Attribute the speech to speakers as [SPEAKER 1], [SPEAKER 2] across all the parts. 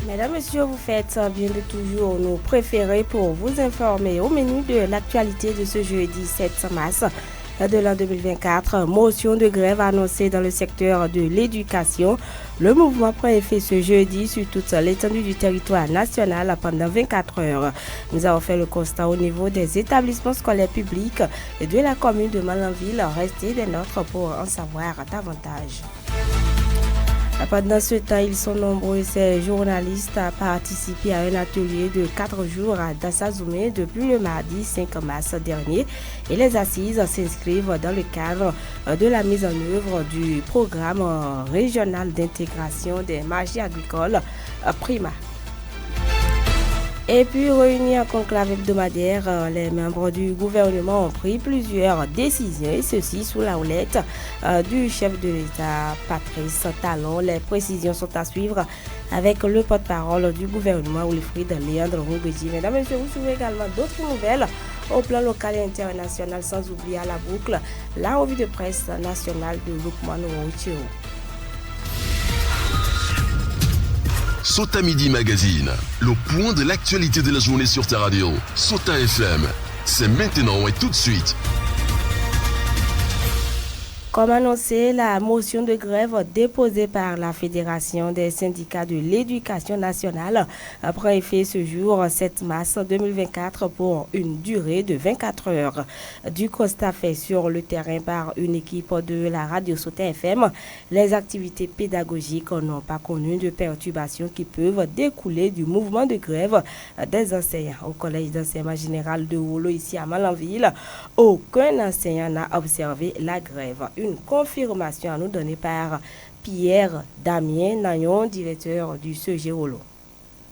[SPEAKER 1] Mesdames, Messieurs, vous faites bien de toujours nous préférer pour vous informer au menu de l'actualité de ce jeudi 7 mars de l'an 2024. Motion de grève annoncée dans le secteur de l'éducation. Le mouvement prend effet ce jeudi sur toute l'étendue du territoire national pendant 24 heures. Nous avons fait le constat au niveau des établissements scolaires publics et de la commune de Malanville. Restez des nôtres pour en savoir davantage. Pendant ce temps, ils sont nombreux, ces journalistes, à participer à un atelier de 4 jours à Dassazoumé depuis le mardi 5 mars dernier. Et les assises s'inscrivent dans le cadre de la mise en œuvre du programme régional d'intégration des marchés agricoles PRIMA. Et puis, réunis en conclave hebdomadaire, les membres du gouvernement ont pris plusieurs décisions, et ceci sous la houlette du chef de l'État, Patrice Talon. Les précisions sont à suivre avec le porte-parole du gouvernement, Wilfried Léandre Roubedi. Mesdames et messieurs, vous suivez également d'autres nouvelles au plan local et international, sans oublier à la boucle la revue de presse nationale de Lukman Oucheo.
[SPEAKER 2] Sota Midi Magazine, le point de l'actualité de la journée sur ta radio. Sota FM, c'est maintenant et tout de suite.
[SPEAKER 1] Comme annoncé, la motion de grève déposée par la Fédération des syndicats de l'éducation nationale prend effet ce jour 7 mars 2024 pour une durée de 24 heures. Du constat fait sur le terrain par une équipe de la radio Sota FM, les activités pédagogiques n'ont pas connu de perturbations qui peuvent découler du mouvement de grève des enseignants. Au collège d'enseignement général de Wolo, ici à Malanville, aucun enseignant n'a observé la grève. Une confirmation à nous donner par Pierre Damien Nayon, directeur du CG Wolo.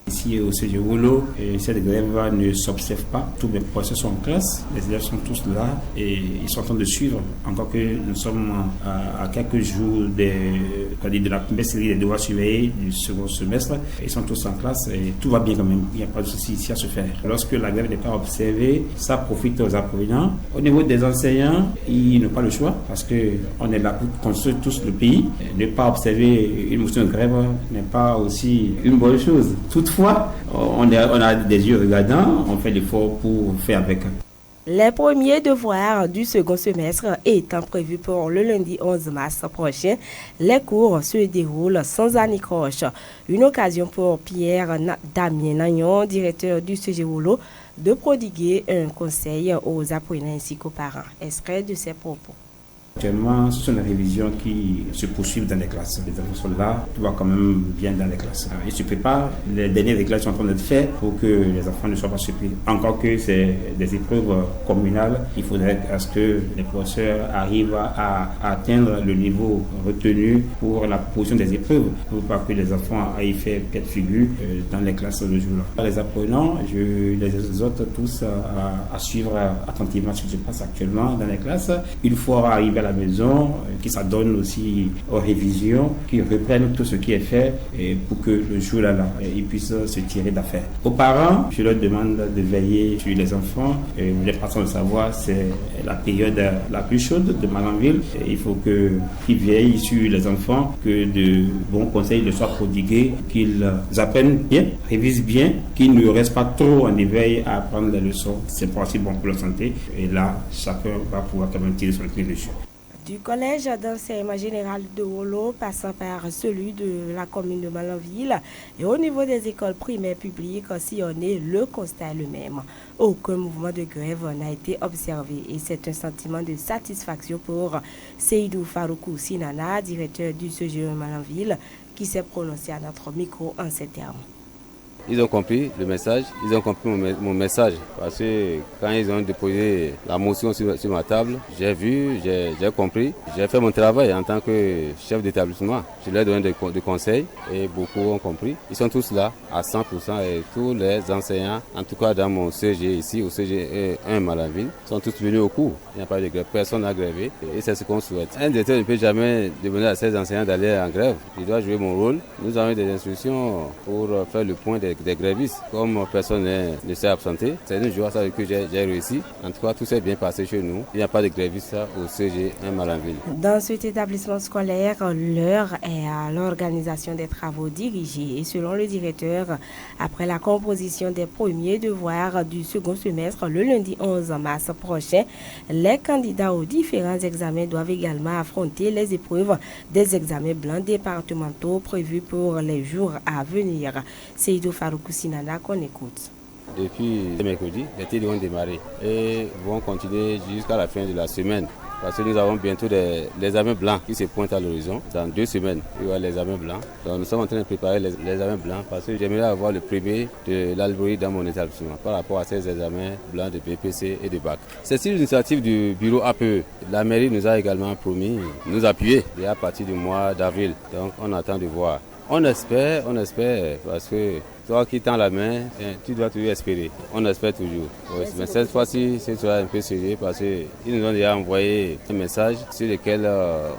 [SPEAKER 3] Ici au CG Wolo, cette grève ne s'observe pas. Tous mes professeurs sont en classe, les élèves sont tous là et ils sont en train de suivre. Encore que nous sommes à quelques jours de la première série des devoirs surveillés du second semestre. Ils sont tous en classe et tout va bien quand même. Il n'y a pas de souci ici à se faire. Lorsque la grève n'est pas observée, ça profite aux apprenants. Au niveau des enseignants, ils n'ont pas le choix parce qu'on est là pour construire tous le pays. Ne pas observer une motion de grève n'est pas aussi une bonne chose. Toutefois, on a des yeux regardants, on fait l'effort pour faire avec.
[SPEAKER 1] Les premiers devoirs du second semestre étant prévus pour le lundi 11 mars prochain, les cours se déroulent sans anicroche. Une occasion pour Pierre Damien Nagnon, directeur du CG Wolo, de prodiguer un conseil aux apprenants ainsi qu'aux parents. Extrait de ses propos.
[SPEAKER 3] Actuellement, ce sont les révisions qui se poursuivent dans les classes. Les enfants sont là, tout va quand même bien dans les classes. Ils se préparent, les derniers réglages sont en train d'être faits pour que les enfants ne soient pas surpris. Encore que c'est des épreuves communales, il faudrait que les professeurs arrivent à atteindre le niveau retenu pour la proposition des épreuves, pour pas que les enfants aillent faire quatre figures dans les classes le jour-là. Les apprenants, je les exhorte tous à suivre attentivement ce qui se passe actuellement dans les classes. Il faut arriver à la maison, qui s'adonnent aussi aux révisions, qui reprennent tout ce qui est fait et pour que le jour-là, ils puissent se tirer d'affaire. Aux parents, je leur demande de veiller sur les enfants. Et les parents le savoir, c'est la période la plus chaude de Malanville. Il faut qu'ils veillent sur les enfants, que de bons conseils leur soient prodigués, qu'ils apprennent bien, révisent bien, qu'ils ne restent pas trop en éveil à apprendre les leçons. C'est pas aussi bon pour leur santé. Et là, chacun va pouvoir quand même tirer son épingle du jeu.
[SPEAKER 1] Du collège d'enseignement général de Wolo, passant par celui de la commune de Malanville et au niveau des écoles primaires publiques sillonnées, le constat est le même. Aucun mouvement de grève n'a été observé et c'est un sentiment de satisfaction pour Seydou Faroukou Sinana, directeur du CGE Malanville, qui s'est prononcé à notre micro en ces termes.
[SPEAKER 4] Ils ont compris le message, ils ont compris mon message parce que quand ils ont déposé la motion sur ma table, j'ai vu, j'ai compris, j'ai fait mon travail en tant que chef d'établissement. Je leur ai donné des conseils et beaucoup ont compris. Ils sont tous là à 100% et tous les enseignants, en tout cas dans mon CG ici, au CG 1 Malanville, sont tous venus au cours. Il n'y a pas de grève, personne n'a grévé et c'est ce qu'on souhaite. Un directeur ne peut jamais demander à ses enseignants d'aller en grève. Je dois jouer mon rôle. Nous avons des instructions pour faire le point des des grévistes. Comme personne ne s'est absenté, c'est une joie, ça veut dire que j'ai réussi. En tout cas, tout s'est bien passé chez nous. Il n'y a pas de grévistes au CG1 Malanville.
[SPEAKER 1] Dans cet établissement scolaire, l'heure est à l'organisation des travaux dirigés. Et selon le directeur, après la composition des premiers devoirs du second semestre, le lundi 11 mars prochain, les candidats aux différents examens doivent également affronter les épreuves des examens blancs départementaux prévus pour les jours à venir. Seydou Faroukou Sinana qu'on écoute.
[SPEAKER 4] Depuis mercredi, les tirs vont démarrer et vont continuer jusqu'à la fin de la semaine. Parce que nous avons bientôt les examens blancs qui se pointent à l'horizon. Dans 2 semaines, il y aura les examens blancs. Donc nous sommes en train de préparer les examens blancs parce que j'aimerais avoir le premier de l'algorithme dans mon établissement par rapport à ces examens blancs de BPC et de bac. C'est une initiative du bureau APE. La mairie nous a également promis nous appuyer à partir du mois d'avril. Donc on attend de voir. On espère parce que toi qui tends la main, tu dois toujours espérer. On espère toujours. Oui, mais cette fois-ci, c'est un peu sérieux parce qu'ils nous ont déjà envoyé un message sur lequel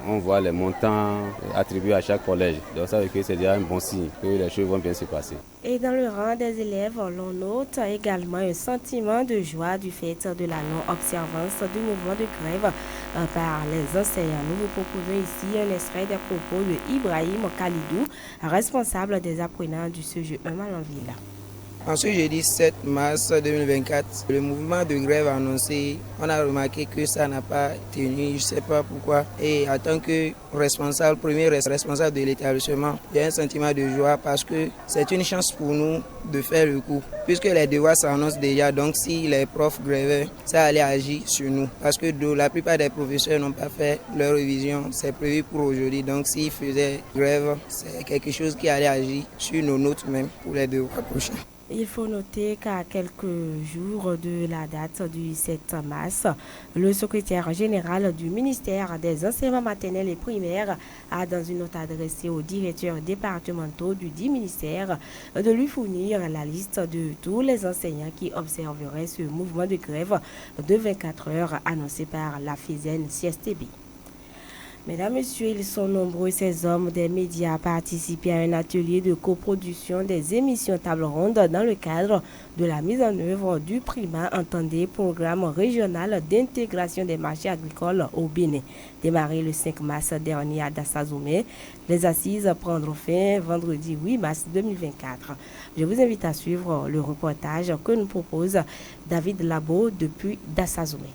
[SPEAKER 4] on voit les montants attribués à chaque collège. Donc ça veut dire que c'est déjà un bon signe que les choses vont bien se passer.
[SPEAKER 1] Et dans le rang des élèves, l'on note également un sentiment de joie du fait de la non-observance du mouvement de grève par les enseignants. Nous vous proposons ici un extrait des propos de Ibrahim Khalidou, responsable des apprenants du CG1 Malanville.
[SPEAKER 5] En ce jeudi 7 mars 2024, le mouvement de grève annoncé, on a remarqué que ça n'a pas tenu, je ne sais pas pourquoi. Et en tant que premier responsable de l'établissement, j'ai un sentiment de joie parce que c'est une chance pour nous de faire le coup. Puisque les devoirs s'annoncent déjà, donc si les profs grévaient, ça allait agir sur nous. Parce que la plupart des professeurs n'ont pas fait leur révision, c'est prévu pour aujourd'hui. Donc s'ils faisaient grève, c'est quelque chose qui allait agir sur nos notes même pour les devoirs prochains.
[SPEAKER 1] Il faut noter qu'à quelques jours de la date du 7 mars, le secrétaire général du ministère des enseignements maternels et primaires a, dans une note adressée aux directeurs départementaux du dit ministère, de lui fournir la liste de tous les enseignants qui observeraient ce mouvement de grève de 24 heures annoncé par la FESEN-CSTB. Mesdames, Messieurs, ils sont nombreux ces hommes des médias à participer à un atelier de coproduction des émissions table ronde dans le cadre de la mise en œuvre du PRIMA, entendez programme régional d'intégration des marchés agricoles au Bénin. Démarré le 5 mars dernier à Dassazoumé, les assises prendront fin vendredi 8 mars 2024. Je vous invite à suivre le reportage que nous propose David Labo depuis Dassazoumé.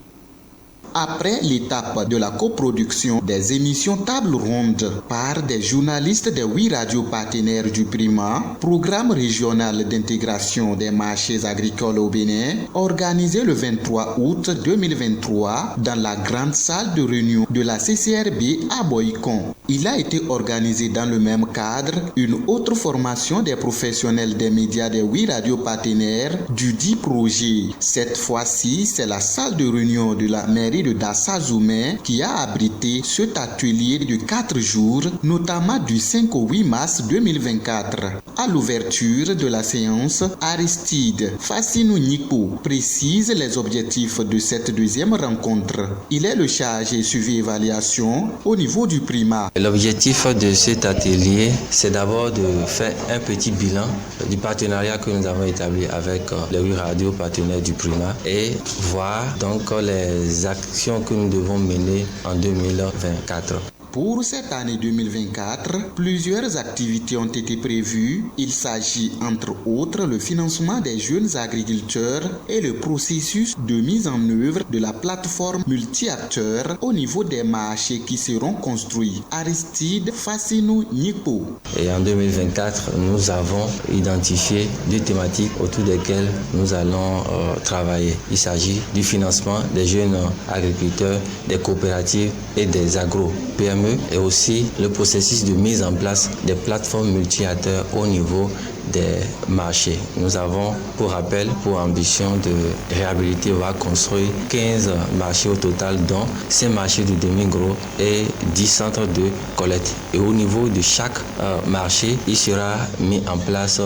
[SPEAKER 6] Après l'étape de la coproduction des émissions table ronde par des journalistes des 8 radios partenaires du PRIMA, programme régional d'intégration des marchés agricoles au Bénin, organisé le 23 août 2023 dans la grande salle de réunion de la CCRB à Boycon. Il a été organisé dans le même cadre une autre formation des professionnels des médias des 8 radios partenaires du dit projet. Cette fois-ci, c'est la salle de réunion de la mairie de Dassazoumé qui a abrité cet atelier de 4 jours, notamment du 5 au 8 mars 2024. À l'ouverture de la séance, Aristide Fassinou Nico précise les objectifs de cette deuxième rencontre. Il est le chargé suivi évaluation au niveau du PRIMA.
[SPEAKER 7] L'objectif de cet atelier, c'est d'abord de faire un petit bilan du partenariat que nous avons établi avec les 8 radios partenaires du PRIMA et voir donc les actions que nous devons mener en 2024.
[SPEAKER 6] Pour cette année 2024, plusieurs activités ont été prévues. Il s'agit entre autres le financement des jeunes agriculteurs et le processus de mise en œuvre de la plateforme multi-acteurs au niveau des marchés qui seront construits. Aristide Fassinou Nico.
[SPEAKER 7] Et en 2024, nous avons identifié 2 thématiques autour desquelles nous allons travailler. Il s'agit du financement des jeunes agriculteurs, des coopératives et des agro-PME. Et aussi le processus de mise en place des plateformes multi-acteurs au niveau des marchés. Nous avons, pour rappel, pour ambition de réhabiliter, voire construire 15 marchés au total, dont 5 marchés de demi-gros et 10 centres de collecte. Et au niveau de chaque marché, il sera mis en place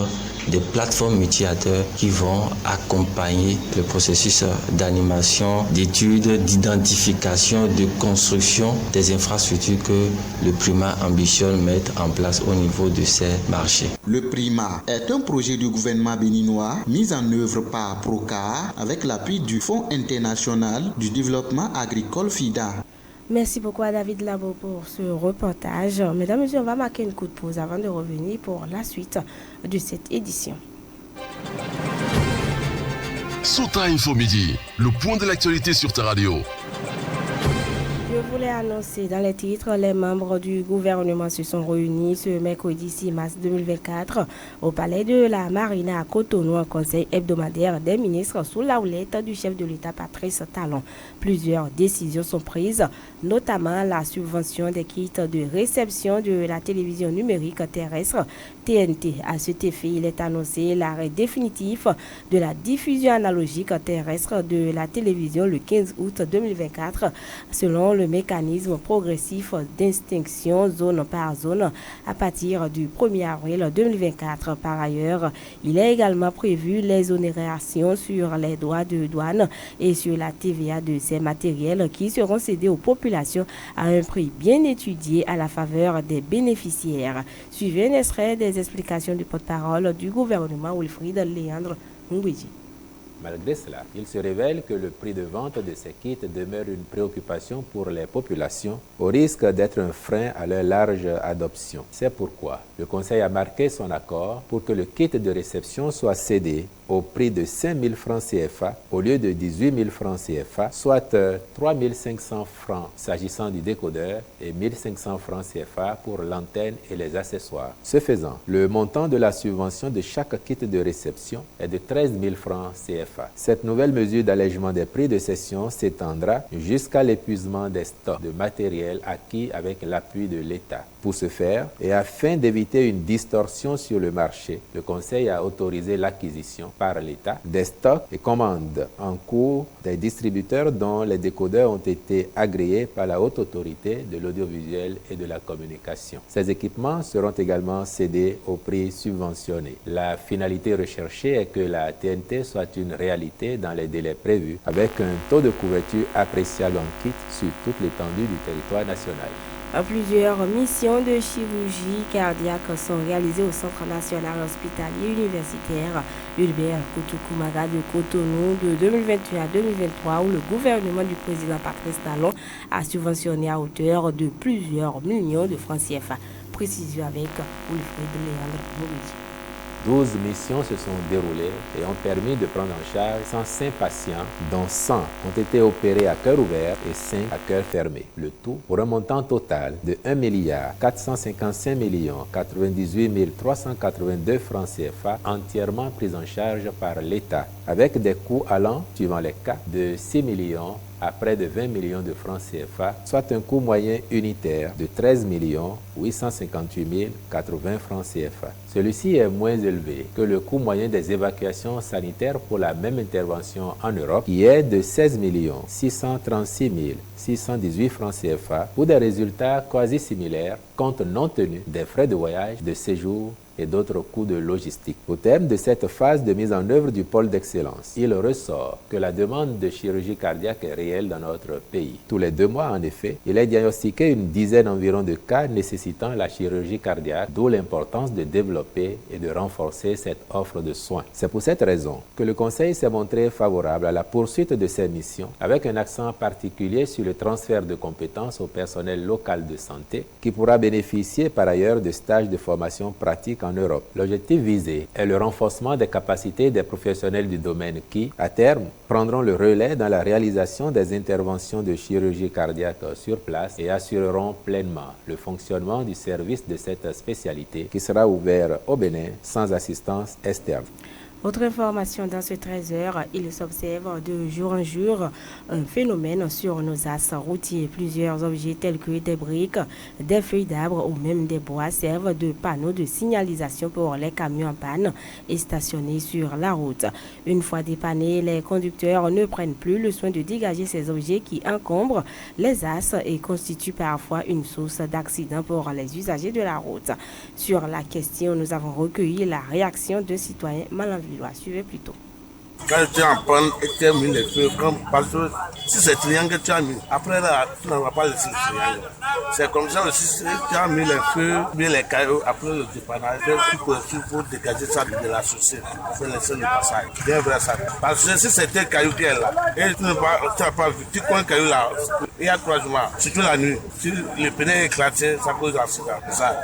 [SPEAKER 7] des plateformes multi-acteurs qui vont accompagner le processus d'animation, d'études, d'identification, de construction des infrastructures que le PRIMA ambitionne mettre en place au niveau de ces marchés.
[SPEAKER 6] Le PRIMA est est un projet du gouvernement béninois mis en œuvre par Procar avec l'appui du Fonds international du développement agricole FIDA.
[SPEAKER 1] Merci beaucoup à David Labo pour ce reportage. Mesdames et messieurs, on va marquer une coup de pause avant de revenir pour la suite de cette édition.
[SPEAKER 2] Sota Info Midi, le point de l'actualité sur ta radio.
[SPEAKER 1] Je voulais annoncer dans les titres, les membres du gouvernement se sont réunis ce mercredi 6 mars 2024 au palais de la Marina à Cotonou en conseil hebdomadaire des ministres sous la houlette du chef de l'État Patrice Talon. Plusieurs décisions sont prises, notamment la subvention des kits de réception de la télévision numérique terrestre TNT. À cet effet, il est annoncé l'arrêt définitif de la diffusion analogique terrestre de la télévision le 15 août 2024 selon le mécanisme progressif d'extinction zone par zone à partir du 1er avril 2024. Par ailleurs, il est également prévu les exonérations sur les droits de douane et sur la TVA de ces matériels qui seront cédés aux populations à un prix bien étudié à la faveur des bénéficiaires. Suivez un extrait des explications du porte-parole du gouvernement Wilfried Léandre Ngouidji.
[SPEAKER 8] Malgré cela, il se révèle que le prix de vente de ces kits demeure une préoccupation pour les populations, au risque d'être un frein à leur large adoption. C'est pourquoi le Conseil a marqué son accord pour que le kit de réception soit cédé au prix de 5 000 francs CFA au lieu de 18 000 francs CFA, soit 3 500 francs s'agissant du décodeur et 1 500 francs CFA pour l'antenne et les accessoires. Ce faisant, le montant de la subvention de chaque kit de réception est de 13 000 francs CFA. Cette nouvelle mesure d'allègement des prix de cession s'étendra jusqu'à l'épuisement des stocks de matériel acquis avec l'appui de l'État. Pour ce faire, et afin d'éviter une distorsion sur le marché, le Conseil a autorisé l'acquisition par l'État des stocks et commandes en cours des distributeurs dont les décodeurs ont été agréés par la Haute Autorité de l'audiovisuel et de la communication. Ces équipements seront également cédés au prix subventionné. La finalité recherchée est que la TNT soit une réalité dans les délais prévus avec un taux de couverture appréciable en kit sur toute l'étendue du territoire national.
[SPEAKER 1] Plusieurs missions de chirurgie cardiaque sont réalisées au Centre national hospitalier universitaire Ulbert Koutoukoumaga de Cotonou de 2021 à 2023 où le gouvernement du président Patrice Talon a subventionné à hauteur de plusieurs millions de francs CFA. Précision avec Wilfried Léandre Ngouidji.
[SPEAKER 8] 12 missions se sont déroulées et ont permis de prendre en charge 105 patients, dont 100 ont été opérés à cœur ouvert et 5 à cœur fermé. Le tout pour un montant total de 1 455 98 382 francs CFA entièrement pris en charge par l'État, avec des coûts allant, suivant les cas, de 6 millions à près de 20 millions de francs CFA, soit un coût moyen unitaire de 13 858 080 francs CFA. Celui-ci est moins élevé que le coût moyen des évacuations sanitaires pour la même intervention en Europe, qui est de 16 636 618 francs CFA, pour des résultats quasi similaires, compte non tenu des frais de voyage, de séjour et d'autres coûts de logistique. Au terme de cette phase de mise en œuvre du pôle d'excellence, il ressort que la demande de chirurgie cardiaque est réelle dans notre pays. Tous les 2 mois, en effet, il est diagnostiqué une dizaine environ de cas nécessitant la chirurgie cardiaque, d'où l'importance de développer et de renforcer cette offre de soins. C'est pour cette raison que le Conseil s'est montré favorable à la poursuite de ces missions, avec un accent particulier sur le transfert de compétences au personnel local de santé, qui pourra bénéficier par ailleurs de stages de formation pratique en Europe. L'objectif visé est le renforcement des capacités des professionnels du domaine qui, à terme, prendront le relais dans la réalisation des interventions de chirurgie cardiaque sur place et assureront pleinement le fonctionnement du service de cette spécialité qui sera ouvert au Bénin sans assistance externe.
[SPEAKER 1] Autre information dans ce 13h, il s'observe de jour en jour un phénomène sur nos axes routiers. Plusieurs objets tels que des briques, des feuilles d'arbres ou même des bois servent de panneaux de signalisation pour les camions en panne et stationnés sur la route. Une fois dépannés, les conducteurs ne prennent plus le soin de dégager ces objets qui encombrent les axes et constituent parfois une source d'accident pour les usagers de la route. Sur la question, nous avons recueilli la réaction de citoyens malenvillois. Suivez plutôt.
[SPEAKER 9] Quand tu en prends et tu as mis les feux, parce que si c'est triangle que tu as mis, après là, tu n'en vas pas laisser le triangle. C'est comme ça aussi, si tu as mis les feux, bien les cailloux, après le dépannage, tu peux dégager ça de la chaussée, tu peux laisser le passage. Bien vrai ça. Parce que si c'était un caillou qui est là, et tu n'as pas vu, tu prends un caillou là, il y a 3 jours, surtout la nuit, si le pneu est éclaté, ça cause d'accident.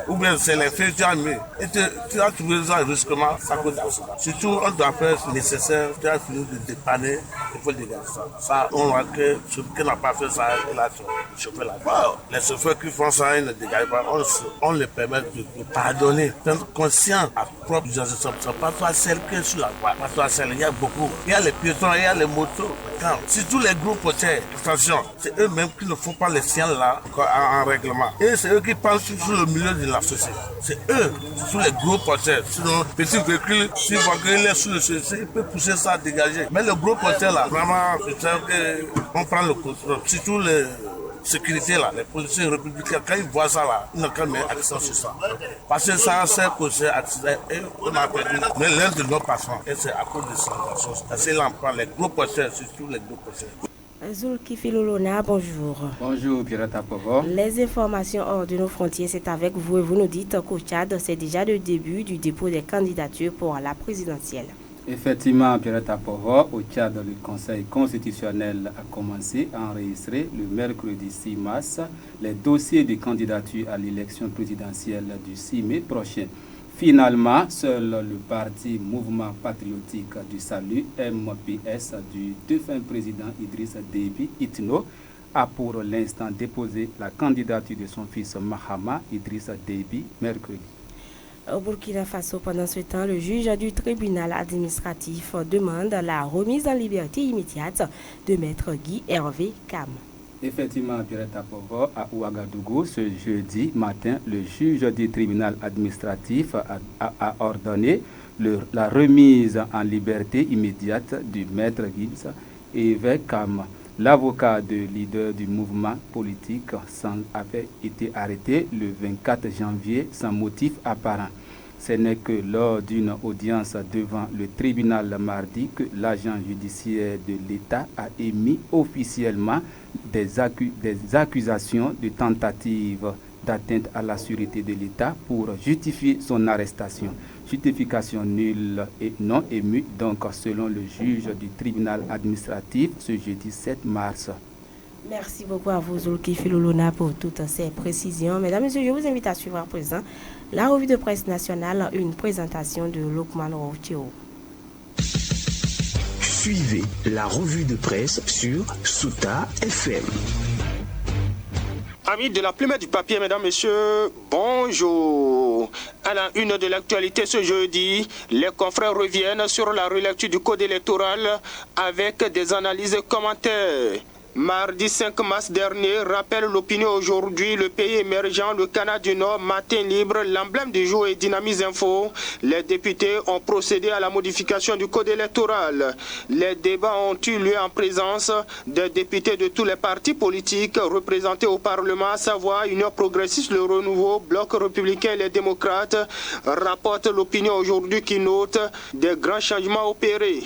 [SPEAKER 9] Ou bien c'est les feux que tu as mis, et tu as trouvé ça brusquement, ça cause d'accident. Surtout, on doit faire ce nécessaire, tu as fini de dépanner, il faut dégager ça. Ça, on voit que celui qui n'a pas fait ça, il a chauffé la voie. Les chauffeurs qui font ça, ils ne dégagent pas, on les permet de pardonner, d'être conscient à propre utilisation. C'est pas toi seul que sur la voie, pas toi seul, il y a beaucoup. Il y a les piétons, il y a les motos. Si tous les groupes porteurs, attention, c'est eux-mêmes qui ne font pas les siens là en règlement. Et c'est eux qui pensent sur le milieu de la société. C'est eux, sur les gros porteurs. Sinon, petit véhicule, s'il voit qu'il est sur le société, il peut pousser ça à dégager. Mais le gros porteur là, vraiment, on prend le contrôle. Surtout les sécurité là, les policiers républicains, quand ils voient ça là, ils n'ont qu'à mettre accent sur ça. Parce que ça, c'est causé accident et on a perdu l'un de nos passants. Et c'est à cause de ça. Parce que là, on prend les gros porteurs, surtout les gros porteurs.
[SPEAKER 1] Zulkifli Lolona, bonjour.
[SPEAKER 10] Bonjour, Pirata Povo.
[SPEAKER 1] Les informations hors de nos frontières, c'est avec vous et vous nous dites qu'au Tchad, c'est déjà le début du dépôt des candidatures pour la présidentielle.
[SPEAKER 10] Effectivement, Pirata Povo, au Tchad, le Conseil constitutionnel a commencé à enregistrer le mercredi 6 mars les dossiers de candidature à l'élection présidentielle du 6 mai prochain. Finalement, seul le parti Mouvement Patriotique du Salut, MPS, du défunt président Idriss Déby Itno, a pour l'instant déposé la candidature de son fils Mahama Idriss Déby mercredi.
[SPEAKER 1] Au Burkina Faso, pendant ce temps, le juge du tribunal administratif demande la remise en liberté immédiate de maître Guy Hervé Cam.
[SPEAKER 10] Effectivement, Pirata Povo, à Ouagadougou, ce jeudi matin, le juge du tribunal administratif a ordonné la remise en liberté immédiate du maître Guy Hervé Cam. L'avocat de leader du mouvement politique avait été arrêté le 24 janvier sans motif apparent. Ce n'est que lors d'une audience devant le tribunal mardi que l'agent judiciaire de l'État a émis officiellement des accusations de tentative d'atteinte à la sûreté de l'État pour justifier son arrestation. Justification nulle et non émue, donc selon le juge du tribunal administratif ce jeudi 7 mars.
[SPEAKER 1] Merci beaucoup à vous, Zulkifli Lolona, pour toutes ces précisions. Mesdames et messieurs, je vous invite à suivre à présent la revue de presse nationale, une présentation de Lokman Routio.
[SPEAKER 11] Suivez la revue de presse sur Souta FM.
[SPEAKER 12] Amis de la plume et du papier, mesdames, messieurs, bonjour. À la une de l'actualité ce jeudi, les confrères reviennent sur la relecture du code électoral avec des analyses et commentaires. Mardi 5 mars dernier, rappelle l'opinion aujourd'hui, le pays émergent, le Canada du Nord, Matin Libre, l'emblème du jour et Dynamis Info. Les députés ont procédé à la modification du code électoral. Les débats ont eu lieu en présence des députés de tous les partis politiques représentés au Parlement, à savoir Union progressiste, le Renouveau, Bloc républicain et les démocrates, rapporte l'opinion aujourd'hui qui note des grands changements opérés.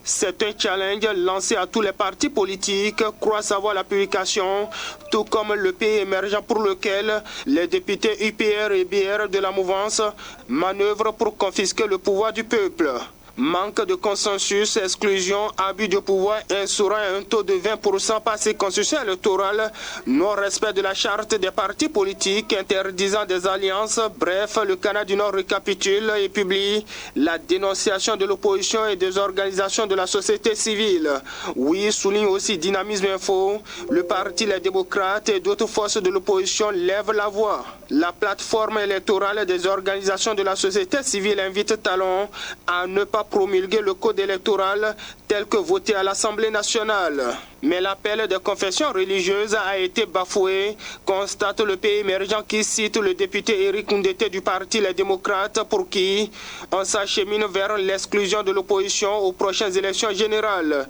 [SPEAKER 12] C'est un challenge lancé à tous les partis politiques, croient savoir la publication, tout comme le pays émergent pour lequel les députés UPR et BR de la mouvance manœuvrent pour confisquer le pouvoir du peuple. Manque de consensus, exclusion, abus de pouvoir, instaurant un taux de 20% passé constitution électorale, non-respect de la charte des partis politiques, interdisant des alliances. Bref, le Canada du Nord récapitule et publie la dénonciation de l'opposition et des organisations de la société civile. Oui, souligne aussi Dynamisme Info, le parti Les Démocrates et d'autres forces de l'opposition lèvent la voix. La plateforme électorale des organisations de la société civile invite Talon à ne pas promulguer le code électoral tel que voté à l'Assemblée nationale. Mais l'appel des confessions religieuses a été bafoué, constate le pays émergent qui cite le député Eric Koundété du parti Les Démocrates pour qui on s'achemine vers l'exclusion de l'opposition aux prochaines élections générales.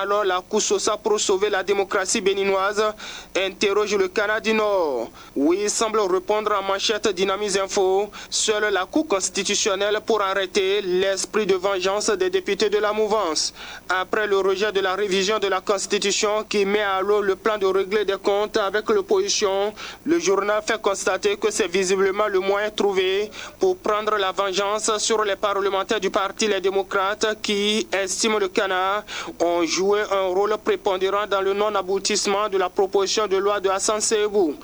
[SPEAKER 12] Alors la Cour Sosa pour sauver la démocratie béninoise interroge le Canada du Nord. Oui, semble répondre en manchette Dynamise Info. Seule la Cour constitutionnelle pour arrêter l'esprit de vengeance des députés de la mouvance. Après le rejet de la révision de la Constitution qui met à l'eau le plan de régler des comptes avec l'opposition, le journal fait constater que c'est visiblement le moyen trouvé pour prendre la vengeance sur les parlementaires du parti Les Démocrates qui, estiment le Canada, ont joué un rôle prépondérant dans le non-aboutissement de la proposition de loi de Hassan Seibou.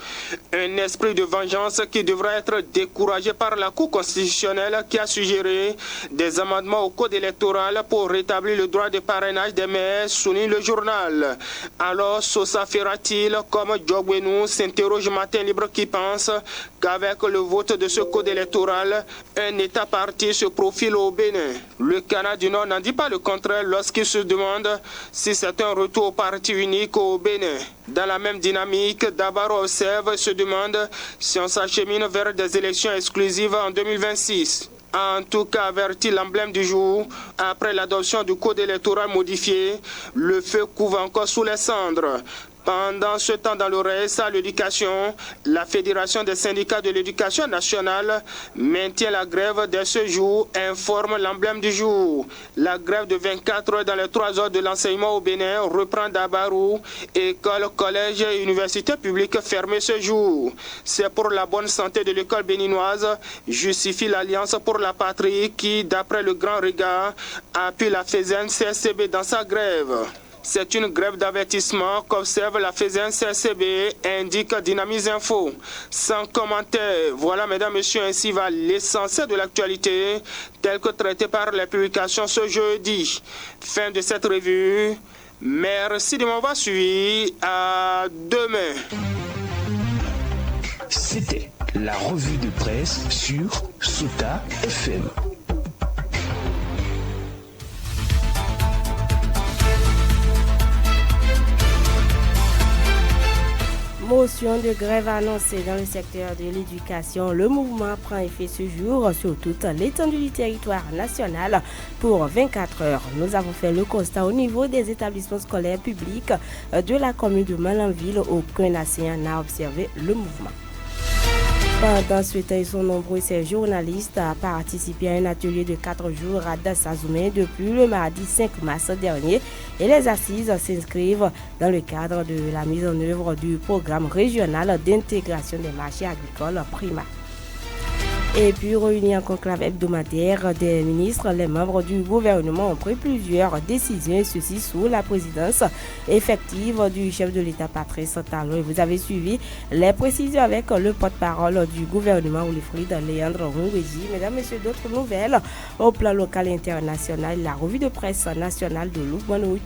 [SPEAKER 12] Un esprit de vengeance qui devra être découragé par la Cour constitutionnelle qui a suggéré des amendements au code électoral pour rétablir le droit de parrainage des maires, souligne le journal. Alors Sosa fera-t-il comme Djogbenou, s'interroge Matin Libre qui pense qu'avec le vote de ce code électoral, un État parti se profile au Bénin. Le Canada du Nord n'en dit pas le contraire lorsqu'il se demande si c'est un retour au parti unique au Bénin. Dans la même dynamique, Dabaro observe et se demande si on s'achemine vers des élections exclusives en 2026. En tout cas, avertit l'emblème du jour, après l'adoption du code électoral modifié, le feu couvre encore sous les cendres. Pendant ce temps, dans le reste, à l'éducation, la Fédération des syndicats de l'éducation nationale maintient la grève dès ce jour, informe l'emblème du jour. La grève de 24 heures dans les 3 heures de l'enseignement au Bénin reprend d'Abarou, école, collège et université publique fermée ce jour. C'est pour la bonne santé de l'école béninoise, justifie l'Alliance pour la patrie qui, d'après le Grand Regard, appuie la FESEN CSCB dans sa grève. C'est une grève d'avertissement qu'observe la FESEN CSCB, indique Dynamise Info. Sans commentaire, voilà mesdames, messieurs, ainsi va l'essentiel de l'actualité, tel que traité par les publications ce jeudi. Fin de cette revue. Merci de m'avoir suivi. À demain.
[SPEAKER 11] C'était la revue de presse sur Sota FM.
[SPEAKER 1] Motion de grève annoncée dans le secteur de l'éducation. Le mouvement prend effet ce jour sur toute l'étendue du territoire national pour 24 heures. Nous avons fait le constat au niveau des établissements scolaires publics de la commune de Malanville. Aucun enseignant n'a observé le mouvement. Pendant ce temps, ils sont nombreux ces journalistes à participer à un atelier de 4 jours à Dassazoumé depuis le mardi 5 mars dernier et les assises s'inscrivent dans le cadre de la mise en œuvre du programme régional d'intégration des marchés agricoles PRIMA. Et puis, réunis en conclave hebdomadaire des ministres, les membres du gouvernement ont pris plusieurs décisions, et ceci sous la présidence effective du chef de l'État, Patrice Talon. Et vous avez suivi les précisions avec le porte-parole du gouvernement, Wilfried Léandre Rungwedi. Mesdames, Messieurs, d'autres nouvelles au plan local et international. La revue de presse nationale de Loubouanou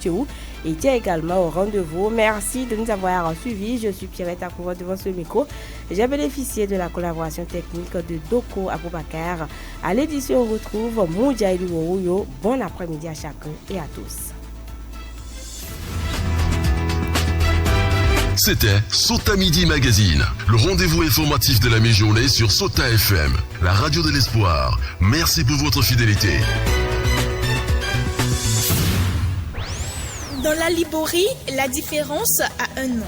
[SPEAKER 1] était également au rendez-vous. Merci de nous avoir suivis. Je suis Pierrette Akouva devant ce micro. J'ai bénéficié de la collaboration technique de Doko Aboubakar. À l'édition, on retrouve Moudjaïdou Ouyo. Bon après-midi à chacun et à tous.
[SPEAKER 2] C'était Sota Midi Magazine, le rendez-vous informatif de la mi-journée sur Sota FM, la radio de l'espoir. Merci pour votre fidélité.
[SPEAKER 13] Dans la Liborie, la différence a un nom.